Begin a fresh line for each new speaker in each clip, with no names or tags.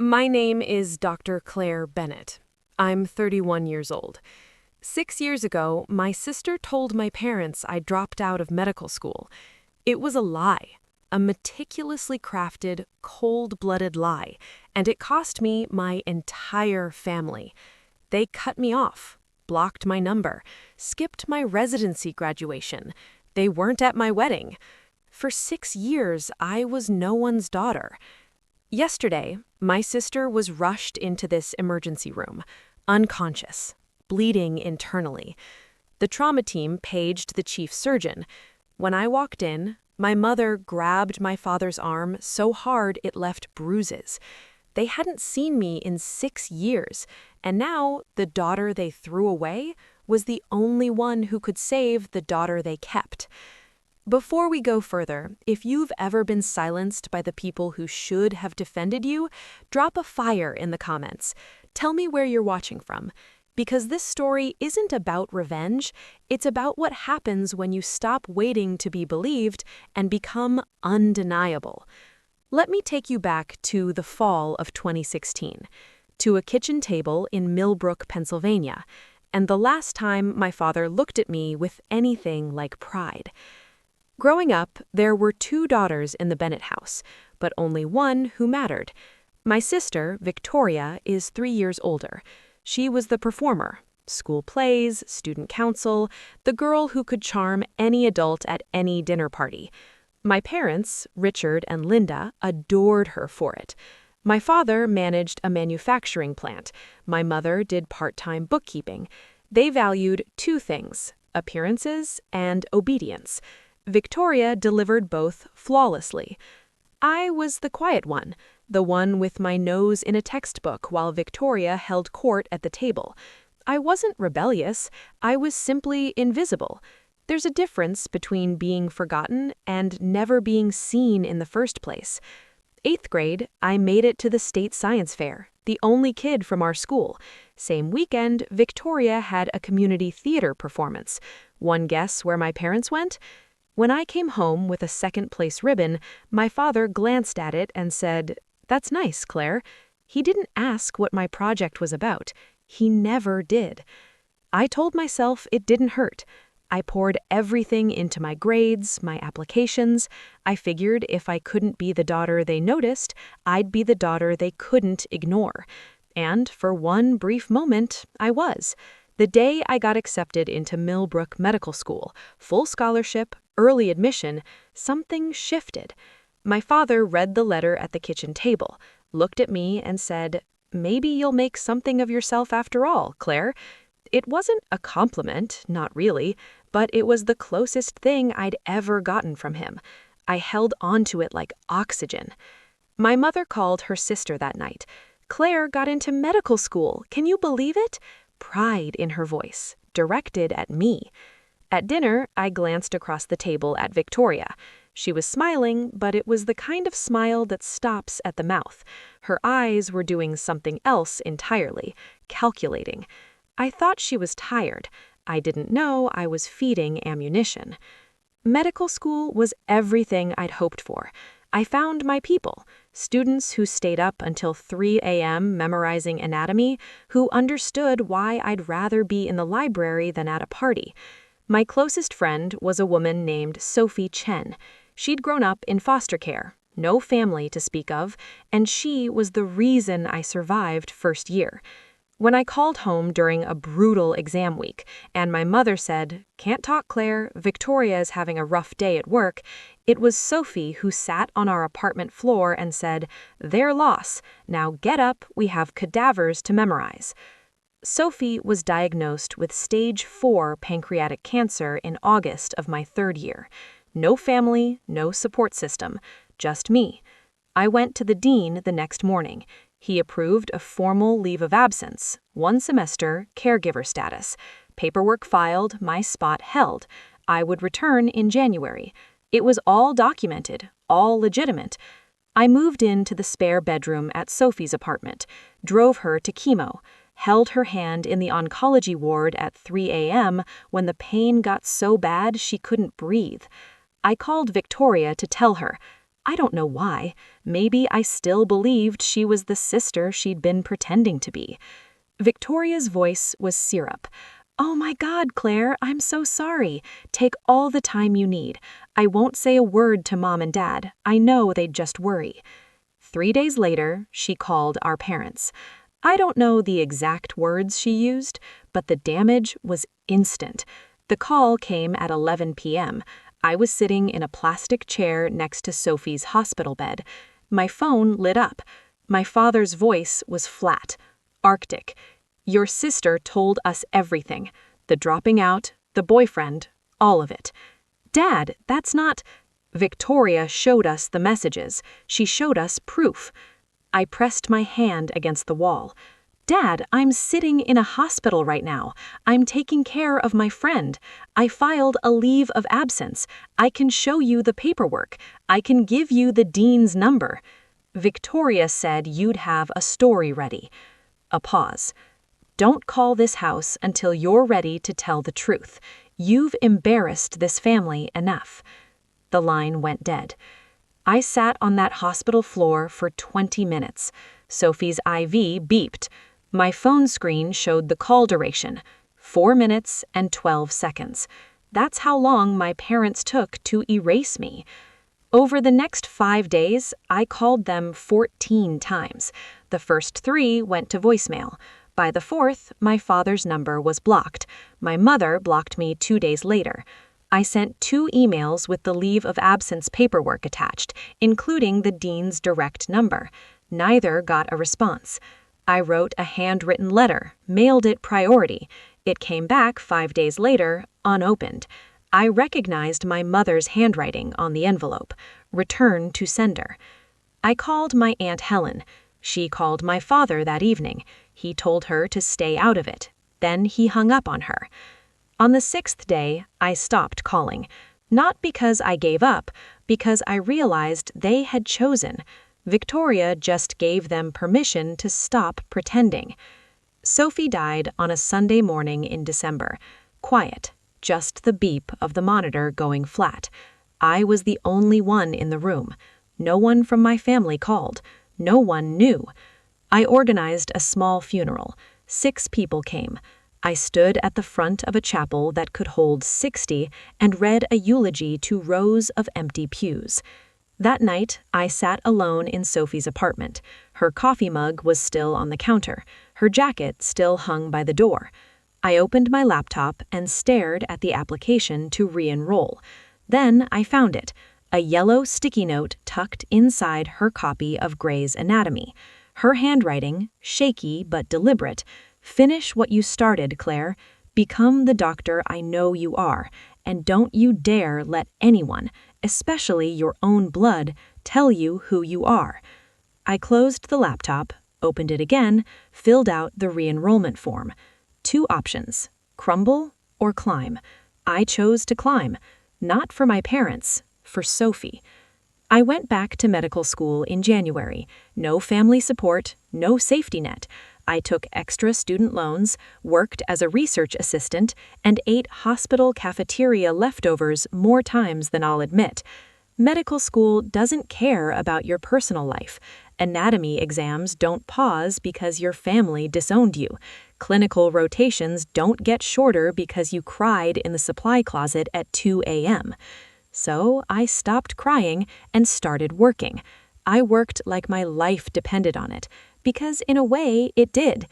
My name is Dr. Claire Bennett. I'm 31 years old. 6 years ago, my sister told my parents I dropped out of medical school. It was a lie, a meticulously crafted, cold-blooded lie, and it cost me my entire family. They cut me off, blocked my number, skipped my residency graduation. They weren't at my wedding. For 6 years, I was no one's daughter. Yesterday, my sister was rushed into this emergency room, unconscious, bleeding internally. The trauma team paged the chief surgeon. When I walked in, my mother grabbed my father's arm so hard it left bruises. They hadn't seen me in 6 years, and now the daughter they threw away was the only one who could save the daughter they kept. Before we go further, if you've ever been silenced by the people who should have defended you, drop a fire in the comments. Tell me where you're watching from. Because this story isn't about revenge, it's about what happens when you stop waiting to be believed and become undeniable. Let me take you back to the fall of 2016, to a kitchen table in Millbrook, Pennsylvania, and the last time my father looked at me with anything like pride. Growing up, there were 2 daughters in the Bennett house, but only one who mattered. My sister, Victoria, is 3 years older. She was the performer, school plays, student council, the girl who could charm any adult at any dinner party. My parents, Richard and Linda, adored her for it. My father managed a manufacturing plant. My mother did part-time bookkeeping. They valued 2 things, appearances and obedience. Victoria delivered both flawlessly. I was the quiet one, the one with my nose in a textbook while Victoria held court at the table. I wasn't rebellious, I was simply invisible. There's a difference between being forgotten and never being seen in the first place. 8th grade, I made it to the state science fair, the only kid from our school. Same weekend, Victoria had a community theater performance. Want guess where my parents went? When I came home with a second-place ribbon, my father glanced at it and said, "That's nice, Claire." He didn't ask what my project was about. He never did. I told myself it didn't hurt. I poured everything into my grades, my applications. I figured if I couldn't be the daughter they noticed, I'd be the daughter they couldn't ignore. And for one brief moment, I was. The day I got accepted into Millbrook Medical School, full scholarship, early admission, something shifted. My father read the letter at the kitchen table, looked at me and said, "Maybe you'll make something of yourself after all, Claire." It wasn't a compliment, not really, but it was the closest thing I'd ever gotten from him. I held onto it like oxygen. My mother called her sister that night. "Claire got into medical school. Can you believe it?" Pride in her voice, directed at me. At dinner, I glanced across the table at Victoria. She was smiling, but it was the kind of smile that stops at the mouth. Her eyes were doing something else entirely, calculating. I thought she was tired. I didn't know I was feeding ammunition. Medical school was everything I'd hoped for. I found my people, students who stayed up until 3 a.m. memorizing anatomy, who understood why I'd rather be in the library than at a party. My closest friend was a woman named Sophie Chen. She'd grown up in foster care, no family to speak of, and she was the reason I survived first year. When I called home during a brutal exam week, and my mother said, "Can't talk, Claire, Victoria is having a rough day at work," it was Sophie who sat on our apartment floor and said, "Their loss. Now get up, we have cadavers to memorize." Sophie was diagnosed with stage 4 pancreatic cancer in August of my 3rd year. No family, no support system, just me. I went to the dean the next morning. He approved a formal leave of absence, 1 semester, caregiver status. Paperwork filed, my spot held. I would return in January. It was all documented, all legitimate. I moved into the spare bedroom at Sophie's apartment, drove her to chemo, held her hand in the oncology ward at 3 a.m. when the pain got so bad she couldn't breathe. I called Victoria to tell her, I don't know why. Maybe I still believed she was the sister she'd been pretending to be. Victoria's voice was syrup. "Oh my God, Claire, I'm so sorry. Take all the time you need. I won't say a word to Mom and Dad. I know they'd just worry." 3 days later, she called our parents. I don't know the exact words she used, but the damage was instant. The call came at 11 p.m. I was sitting in a plastic chair next to Sophie's hospital bed. My phone lit up. My father's voice was flat, arctic. "Your sister told us everything. The dropping out, the boyfriend, all of it." "Dad, that's not—" "Victoria showed us the messages. She showed us proof." I pressed my hand against the wall. "Dad, I'm sitting in a hospital right now. I'm taking care of my friend. I filed a leave of absence. I can show you the paperwork. I can give you the dean's number." "Victoria said you'd have a story ready." A pause. "Don't call this house until you're ready to tell the truth. You've embarrassed this family enough." The line went dead. I sat on that hospital floor for 20 minutes. Sophie's IV beeped. My phone screen showed the call duration, 4 minutes and 12 seconds. That's how long my parents took to erase me. Over the next 5 days, I called them 14 times. The first 3 went to voicemail. By the 4th, my father's number was blocked. My mother blocked me 2 days later. I sent 2 emails with the leave of absence paperwork attached, including the dean's direct number. Neither got a response. I wrote a handwritten letter, mailed it priority. It came back 5 days later, unopened. I recognized my mother's handwriting on the envelope. Return to sender. I called my Aunt Helen. She called my father that evening. He told her to stay out of it. Then he hung up on her. On the 6th day, I stopped calling. Not because I gave up, because I realized they had chosen. Victoria just gave them permission to stop pretending. Sophie died on a Sunday morning in December. Quiet, just the beep of the monitor going flat. I was the only one in the room. No one from my family called. No one knew. I organized a small funeral. 6 people came. I stood at the front of a chapel that could hold 60 and read a eulogy to rows of empty pews. That night, I sat alone in Sophie's apartment. Her coffee mug was still on the counter. Her jacket still hung by the door. I opened my laptop and stared at the application to re-enroll. Then I found it, a yellow sticky note tucked inside her copy of Gray's Anatomy. Her handwriting, shaky but deliberate. "Finish what you started, Claire. Become the doctor I know you are, and don't you dare let anyone, especially your own blood, tell you who you are." I closed the laptop, opened it again, filled out the re-enrollment form. 2 options, crumble or climb. I chose to climb, not for my parents, for Sophie. I went back to medical school in January. No family support, no safety net. I took extra student loans, worked as a research assistant, and ate hospital cafeteria leftovers more times than I'll admit. Medical school doesn't care about your personal life. Anatomy exams don't pause because your family disowned you. Clinical rotations don't get shorter because you cried in the supply closet at 2 a.m. So I stopped crying and started working. I worked like my life depended on it, because in a way it did.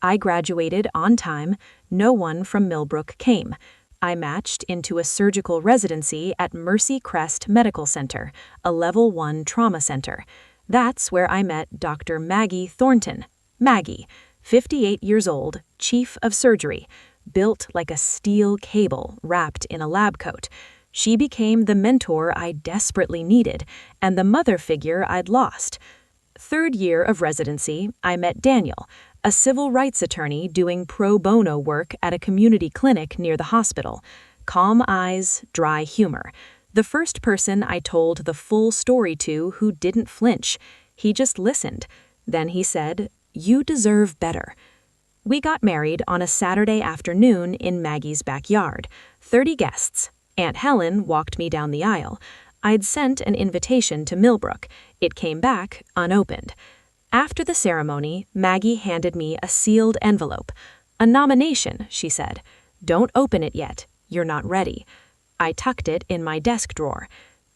I graduated on time. No one from Millbrook came. I matched into a surgical residency at Mercy Crest Medical Center, a Level 1 trauma center. That's where I met Dr. Maggie Thornton. Maggie, 58 years old, chief of surgery, built like a steel cable wrapped in a lab coat. She became the mentor I desperately needed and the mother figure I'd lost. 3rd year of residency, I met Daniel, a civil rights attorney doing pro bono work at a community clinic near the hospital. Calm eyes, dry humor. The first person I told the full story to who didn't flinch. He just listened. Then he said, "You deserve better." We got married on a Saturday afternoon in Maggie's backyard. 30 guests. Aunt Helen walked me down the aisle. I'd sent an invitation to Millbrook. It came back unopened. After the ceremony, Maggie handed me a sealed envelope. "A nomination," she said. "Don't open it yet. You're not ready." I tucked it in my desk drawer.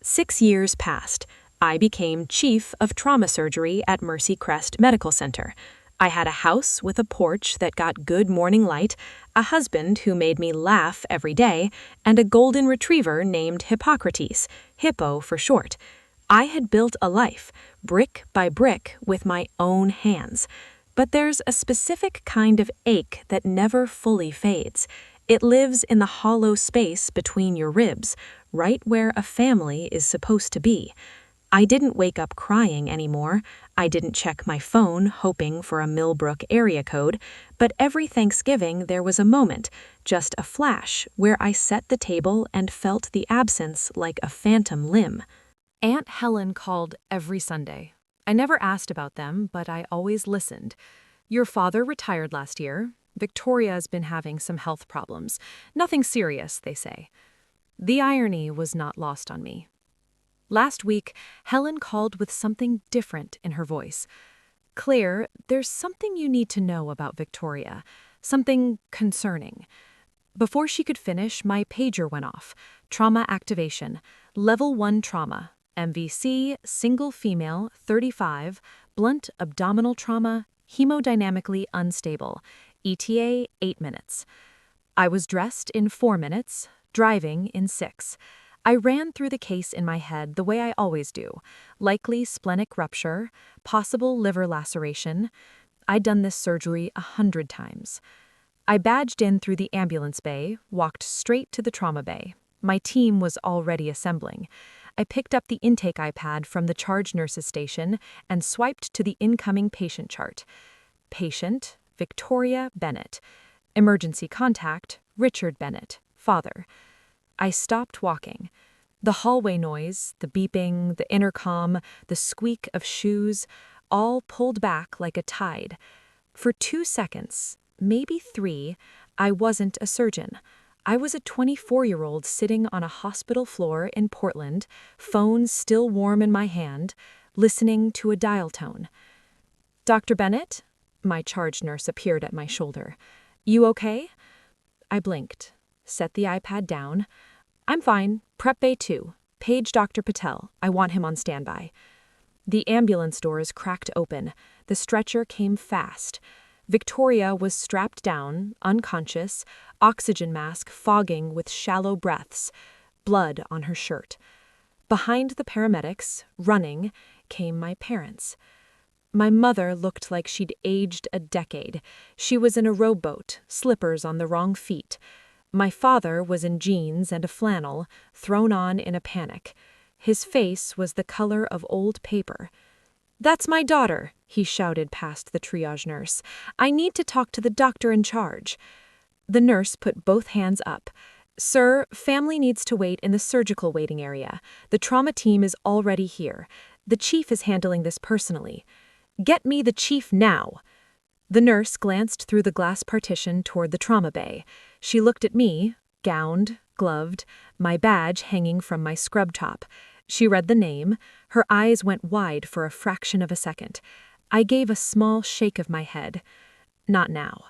6 years passed. I became chief of trauma surgery at Mercy Crest Medical Center. I had a house with a porch that got good morning light, a husband who made me laugh every day, and a golden retriever named Hippocrates, Hippo for short. I had built a life, brick by brick, with my own hands. But there's a specific kind of ache that never fully fades. It lives in the hollow space between your ribs, right where a family is supposed to be. I didn't wake up crying anymore. I didn't check my phone hoping for a Millbrook area code, but every Thanksgiving there was a moment, just a flash, where I set the table and felt the absence like a phantom limb.
Aunt Helen called every Sunday. I never asked about them, but I always listened. "Your father retired last year. Victoria's been having some health problems. Nothing serious," they say. The irony was not lost on me. Last week, Helen called with something different in her voice. "Claire, there's something you need to know about Victoria. Something concerning." Before she could finish, my pager went off. Trauma activation. Level 1 trauma. MVC, single female, 35, blunt abdominal trauma, hemodynamically unstable. ETA, 8 minutes. I was dressed in 4 minutes, driving in 6. I ran through the case in my head the way I always do. Likely splenic rupture, possible liver laceration. I'd done this surgery 100 times. I badged in through the ambulance bay, walked straight to the trauma bay. My team was already assembling. I picked up the intake iPad from the charge nurse's station and swiped to the incoming patient chart. Patient, Victoria Bennett. Emergency contact, Richard Bennett, father. I stopped walking. The hallway noise, the beeping, the intercom, the squeak of shoes, all pulled back like a tide. For 2 seconds, maybe 3, I wasn't a surgeon. I was a 24-year-old sitting on a hospital floor in Portland, phone still warm in my hand, listening to a dial tone. "Dr. Bennett?" My charge nurse appeared at my shoulder. "You okay?" I blinked, set the iPad down. "I'm fine. Prep Bay 2. Page Dr. Patel. I want him on standby." The ambulance doors cracked open. The stretcher came fast. Victoria was strapped down, unconscious, oxygen mask fogging with shallow breaths, blood on her shirt. Behind the paramedics, running, came my parents. My mother looked like she'd aged a decade. She was in a rowboat, slippers on the wrong feet. My father was in jeans and a flannel, thrown on in a panic. His face was the color of old paper. "That's my daughter," he shouted past the triage nurse. "I need to talk to the doctor in charge." The nurse put both hands up. "Sir, family needs to wait in the surgical waiting area. The trauma team is already here. The chief is handling this personally. Get me the chief now." The nurse glanced through the glass partition toward the trauma bay. She looked at me, gowned, gloved, my badge hanging from my scrub top. She read the name. Her eyes went wide for a fraction of a second. I gave a small shake of my head. Not now.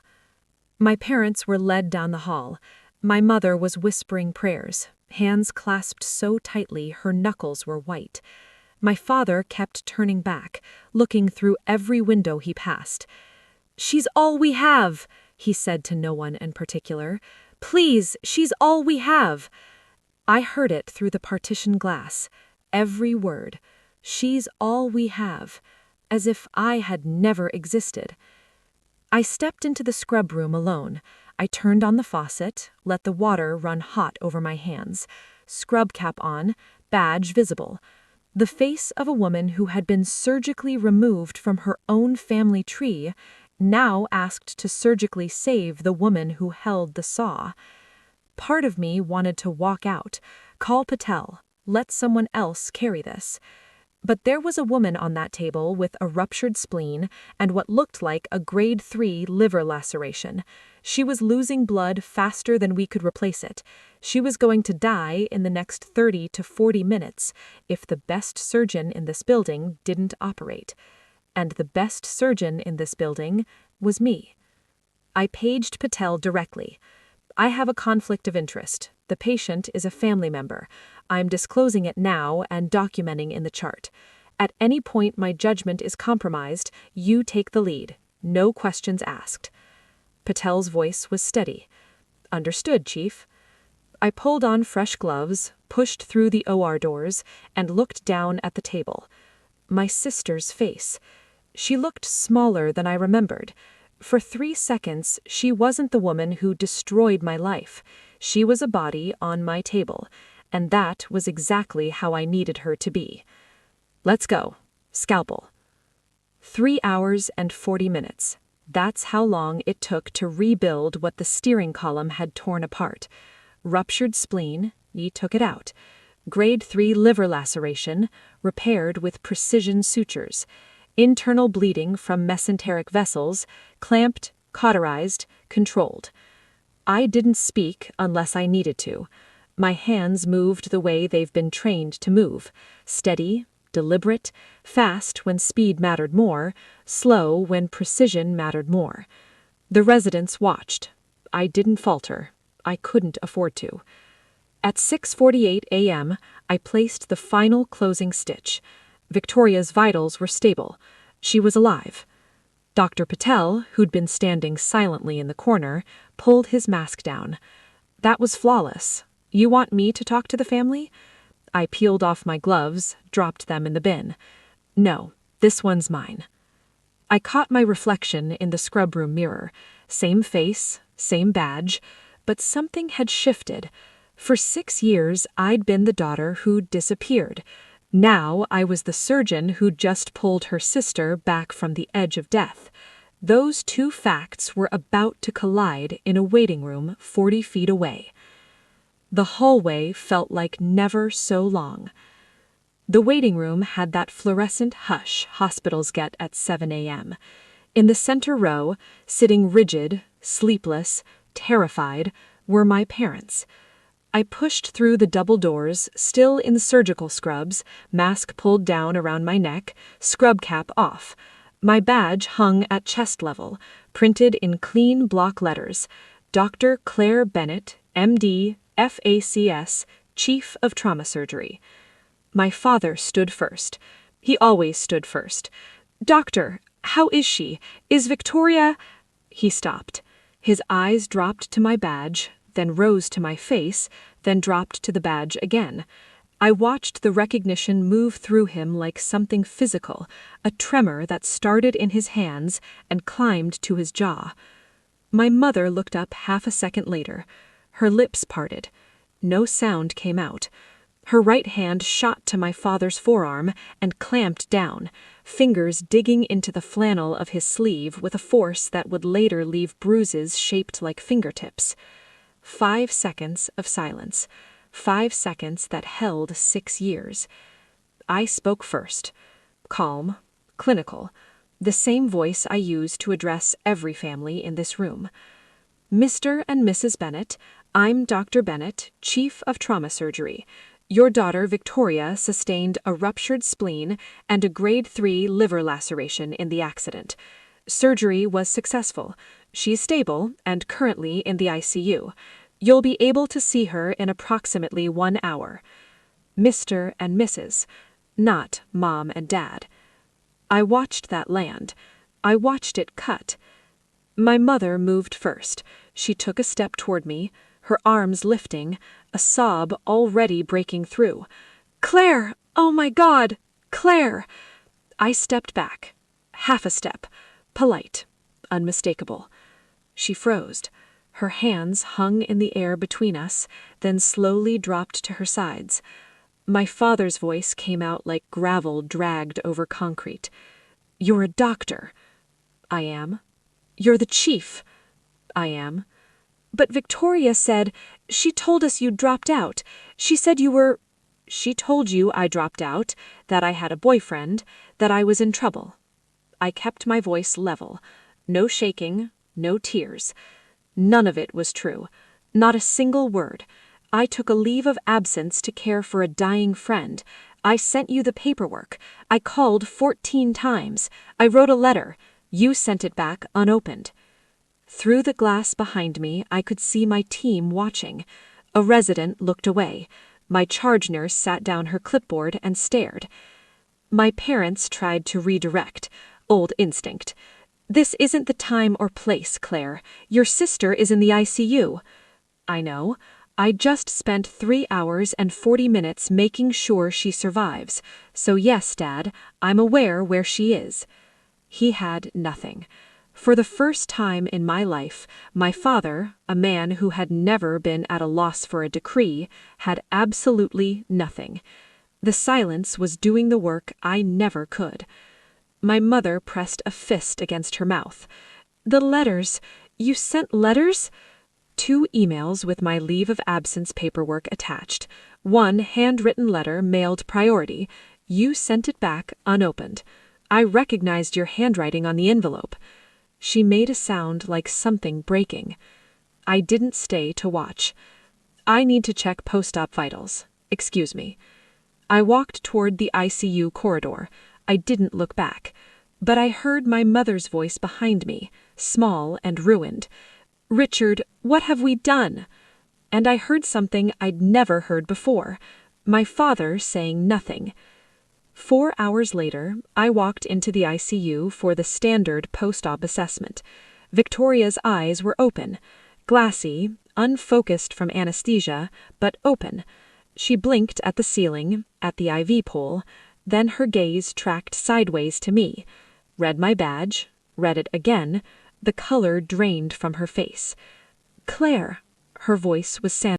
My parents were led down the hall. My mother was whispering prayers, hands clasped so tightly her knuckles were white. My father kept turning back, looking through every window he passed. "She's all we have," he said to no one in particular. "Please, she's all we have." I heard it through the partition glass. Every word. "She's all we have." As if I had never existed. I stepped into the scrub room alone. I turned on the faucet, let the water run hot over my hands. Scrub cap on, badge visible. The face of a woman who had been surgically removed from her own family tree, now asked to surgically save the woman who held the saw. Part of me wanted to walk out, call Patel, let someone else carry this. But there was a woman on that table with a ruptured spleen and what looked like a grade 3 liver laceration. She was losing blood faster than we could replace it. She was going to die in the next 30 to 40 minutes if the best surgeon in this building didn't operate. And the best surgeon in this building was me. I paged Patel directly. I have a conflict of interest. The patient is a family member. I'm disclosing it now and documenting in the chart. At any point my judgment is compromised, you take the lead. No questions asked. Patel's voice was steady. Understood, Chief. I pulled on fresh gloves, pushed through the OR doors, and looked down at the table. My sister's face. She looked smaller than I remembered. For 3 seconds, she wasn't the woman who destroyed my life. She was a body on my table, and that was exactly how I needed her to be. Let's go. Scalpel. 3 hours and 40 minutes. That's how long it took to rebuild what the steering column had torn apart. Ruptured spleen, ye took it out. Grade 3 liver laceration, repaired with precision sutures. Internal bleeding from mesenteric vessels, clamped, cauterized, controlled. I didn't speak unless I needed to. My hands moved the way they've been trained to move, steady, deliberate, fast when speed mattered more, slow when precision mattered more. The residents watched. I didn't falter. I couldn't afford to. At 6:48 a.m., I placed the final closing stitch. Victoria's vitals were stable. She was alive. Dr. Patel, who'd been standing silently in the corner, pulled his mask down. That was flawless. You want me to talk to the family? I peeled off my gloves, dropped them in the bin. No, this one's mine. I caught my reflection in the scrub room mirror. Same face, same badge, but something had shifted. For 6 years, I'd been the daughter who'd disappeared. Now I was the surgeon who'd just pulled her sister back from the edge of death. Those two facts were about to collide in a waiting room 40 feet away. The hallway felt like never so long. The waiting room had that fluorescent hush hospitals get at 7 a.m. In the center row, sitting rigid, sleepless, terrified, were my parents. I pushed through the double doors, still in surgical scrubs, mask pulled down around my neck, scrub cap off. My badge hung at chest level, printed in clean block letters. Dr. Claire Bennett, MD, FACS, Chief of Trauma Surgery. My father stood first. He always stood first. Doctor, how is she? Is Victoria... He stopped. His eyes dropped to my badge, then rose to my face, then dropped to the badge again. I watched the recognition move through him like something physical, a tremor that started in his hands and climbed to his jaw. My mother looked up half a second later. Her lips parted. No sound came out. Her right hand shot to my father's forearm and clamped down, fingers digging into the flannel of his sleeve with a force that would later leave bruises shaped like fingertips. 5 seconds of silence. 5 seconds that held 6 years. I spoke first. Calm, clinical, the same voice I use to address every family in this room. Mr. and Mrs. Bennett, I'm Dr. Bennett, Chief of Trauma Surgery. Your daughter Victoria sustained a ruptured spleen and a grade 3 liver laceration in the accident. Surgery was successful. She's stable and currently in the ICU. You'll be able to see her in approximately 1 hour. Mr. and Mrs., not Mom and Dad. I watched that land. I watched it cut. My mother moved first. She took a step toward me, her arms lifting, a sob already breaking through. Claire! Oh my God! Claire! I stepped back. Half a step. Polite. Unmistakable. She froze. Her hands hung in the air between us, then slowly dropped to her sides. My father's voice came out like gravel dragged over concrete. You're a doctor. I am. You're the chief. I am. But Victoria said, she told us you dropped out. She said you were... She told you I dropped out, that I had a boyfriend, that I was in trouble. I kept my voice level. No shaking, no tears. None of it was true. Not a single word. I took a leave of absence to care for a dying friend. I sent you the paperwork. I called 14 times. I wrote a letter. You sent it back unopened. Through the glass behind me, I could see my team watching. A resident looked away. My charge nurse sat down her clipboard and stared. My parents tried to redirect. Old instinct. This isn't the time or place, Claire. Your sister is in the ICU. I know. I just spent 3 hours and 40 minutes making sure she survives. So yes, Dad, I'm aware where she is. He had nothing. For the first time in my life, my father, a man who had never been at a loss for a decree, had absolutely nothing. The silence was doing the work I never could. My mother pressed a fist against her mouth. The letters. You sent letters? 2 emails with my leave of absence paperwork attached. 1 handwritten letter mailed priority. You sent it back unopened. I recognized your handwriting on the envelope. She made a sound like something breaking. I didn't stay to watch. I need to check post-op vitals. Excuse me. I walked toward the ICU corridor. I didn't look back. But I heard my mother's voice behind me, small and ruined. Richard, what have we done? And I heard something I'd never heard before. My father saying nothing. 4 hours later, I walked into the ICU for the standard post-op assessment. Victoria's eyes were open, glassy, unfocused from anesthesia, but open. She blinked at the ceiling, at the IV pole, then her gaze tracked sideways to me, read my badge, read it again. The color drained from her face. Claire, her voice was